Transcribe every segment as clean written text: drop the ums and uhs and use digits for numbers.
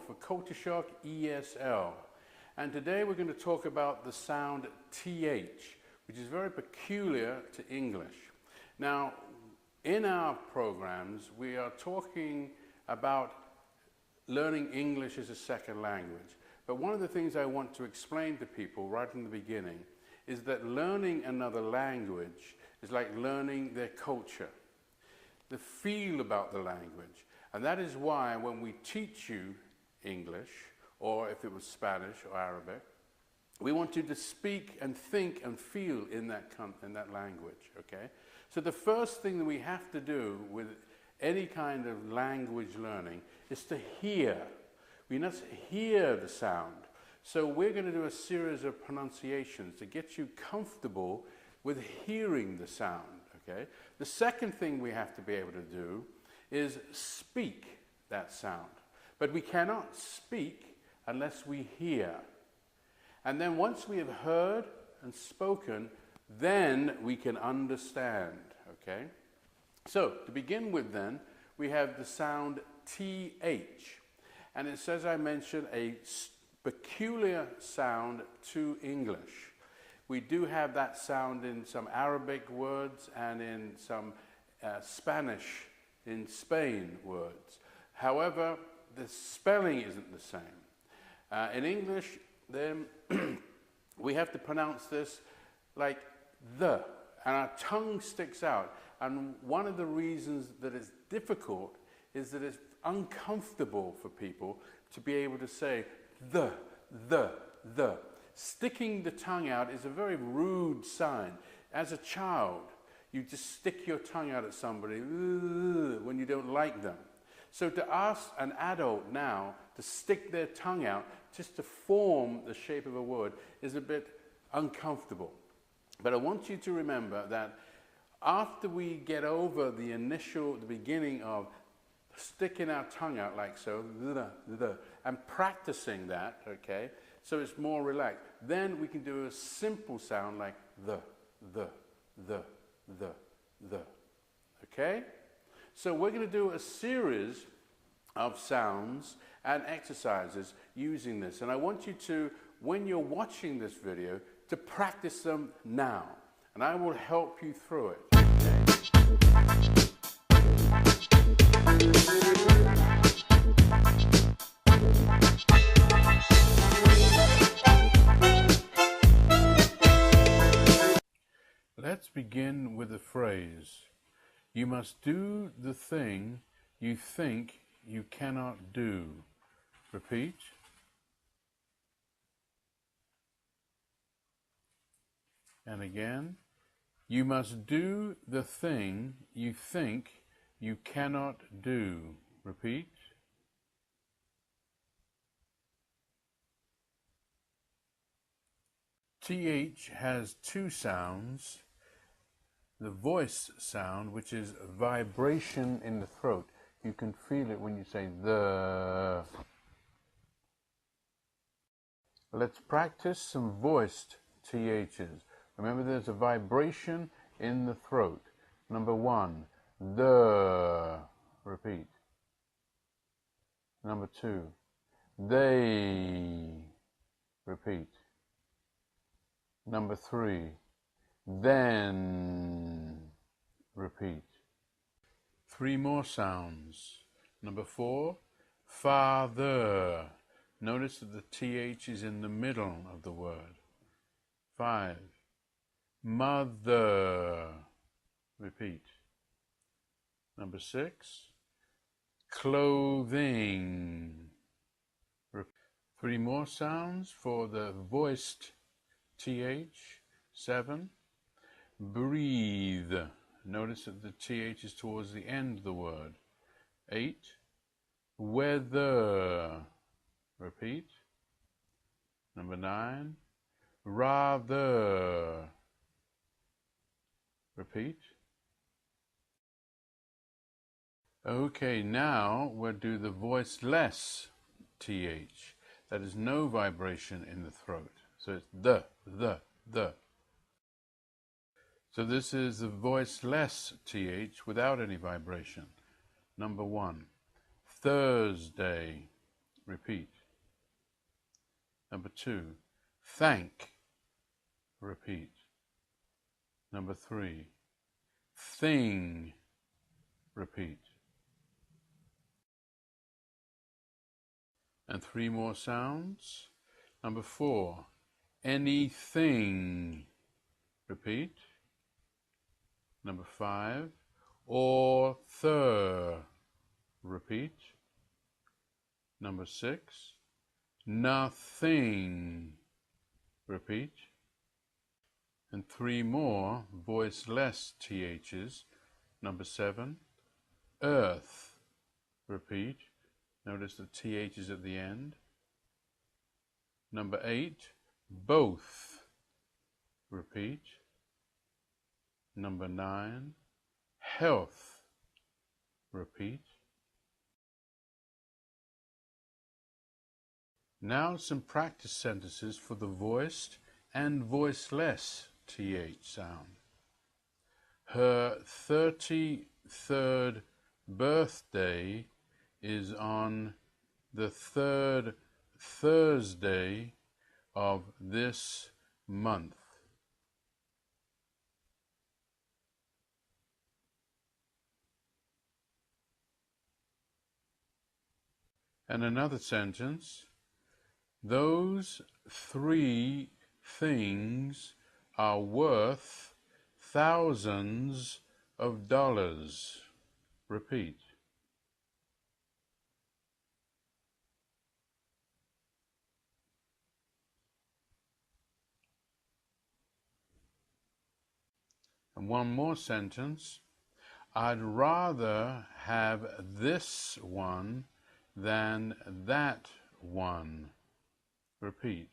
for Culture Shock ESL. And today we're going to talk about the sound TH, which is very peculiar to English. Now, in our programs, we are talking about learning English as a second language. But one of the things I want to explain to people right in the beginning is that learning another language is like learning their culture, the feel about the language. And that is why when we teach you English, or if it was Spanish or Arabic, we want you to speak and think and feel in that language, okay? So the first thing that we have to do with any kind of language learning is to hear. We must hear the sound. So we're going to do a series of pronunciations to get you comfortable with hearing the sound, okay? The second thing we have to be able to do is speak that sound. But we cannot speak unless we hear. And then once we have heard and spoken, then we can understand, okay? So, to begin with then, we have the sound TH. And it's, as I mentioned, a peculiar sound to English. We do have that sound in some Arabic words and in some Spanish, in Spain words. However, the spelling isn't the same. In English, then, we have to pronounce this like the, and our tongue sticks out. And one of the reasons that it's difficult is that it's uncomfortable for people to be able to say the. Sticking the tongue out is a very rude sign. As a child, you just stick your tongue out at somebody when you don't like them. So to ask an adult now to stick their tongue out just to form the shape of a word is a bit uncomfortable. But I want you to remember that after we get over the beginning of sticking our tongue out like so, and practicing that, okay, so it's more relaxed, then we can do a simple sound like the, okay? So we're going to do a series of sounds and exercises using this. And I want you to, when you're watching this video, to practice them now. And I will help you through it. Let's begin with the phrase, you must do the thing you think you cannot do. Repeat. And again, you must do the thing you think you cannot do. Repeat. TH has two sounds. The voice sound, which is vibration in the throat. You can feel it when you say the. Let's practice some voiced THs. Remember, there's a vibration in the throat. Number one, the. Repeat. Number two, they. Repeat. Number three, then. Repeat. Three more sounds. Number four, father. Notice that the TH is in the middle of the word. 5, mother. Repeat. Number 6, clothing. Repeat. 3 more sounds for the voiced TH. 7, breathe. Notice that the TH is towards the end of the word. 8, weather. Repeat. Number 9, rather. Repeat. Okay, now we'll do the voiceless TH. That is no vibration in the throat. So it's the. So this is the voiceless TH without any vibration. Number 1, Thursday. repeat. Number 2, thank, repeat. Number 3, thing, repeat. And 3 more sounds. Number 4, anything, repeat. Number 5, author, repeat. Number 6, nothing, repeat. And 3 more voiceless THs. Number 7, earth, repeat. Notice the THs at the end. Number 8, both, repeat. Number 9, health, repeat. Now some practice sentences for the voiced and voiceless TH sound. Her 33rd birthday is on the 3rd Thursday of this month. And another sentence, those 3 things are worth thousands of dollars. Repeat. And one more sentence, I'd rather have this one than that one. Repeat.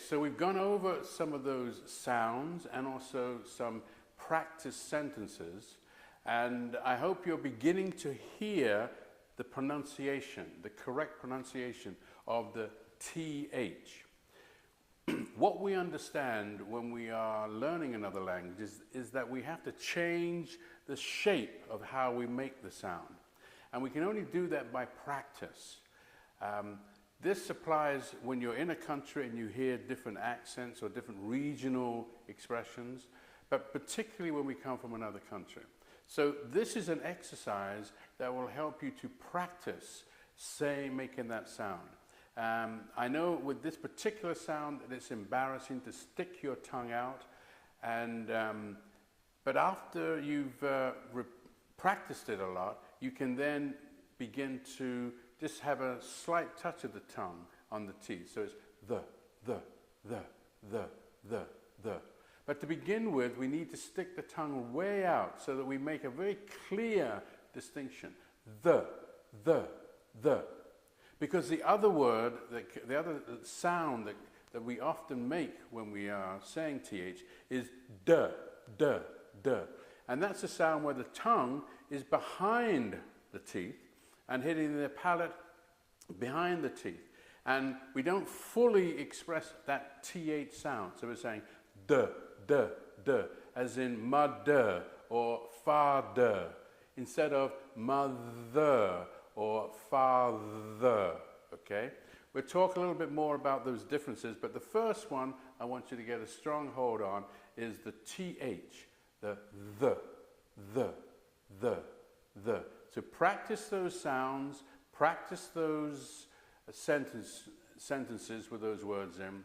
So we've gone over some of those sounds and also some practice sentences, and I hope you're beginning to hear the pronunciation, the correct pronunciation of the TH. What we understand when we are learning another language is that we have to change the shape of how we make the sound, and we can only do that by practice. This applies when you're in a country and you hear different accents or different regional expressions, but particularly when we come from another country. So this is an exercise that will help you to practice, making that sound. I know with this particular sound that it's embarrassing to stick your tongue out, but after you've practiced it a lot, you can then begin to just have a slight touch of the tongue on the teeth. So it's the. But to begin with, we need to stick the tongue way out so that we make a very clear distinction. The. Because the other word, the other sound that we often make when we are saying TH is d. And that's a sound where the tongue is behind the teeth and hitting the palate behind the teeth. And we don't fully express that TH sound. So we're saying d, as in mother or father, instead of mother or father, okay? We'll talk a little bit more about those differences, but the first one I want you to get a strong hold on is the TH, the. So practice those sounds, practice those sentences with those words in,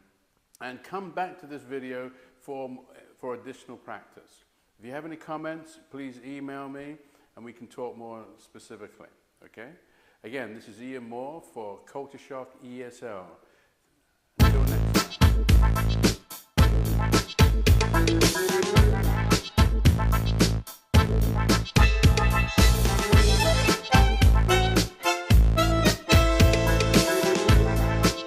and come back to this video for additional practice. If you have any comments, please email me and we can talk more specifically, okay? Again, this is Ian Moore for Culture Shock ESL. Until next time.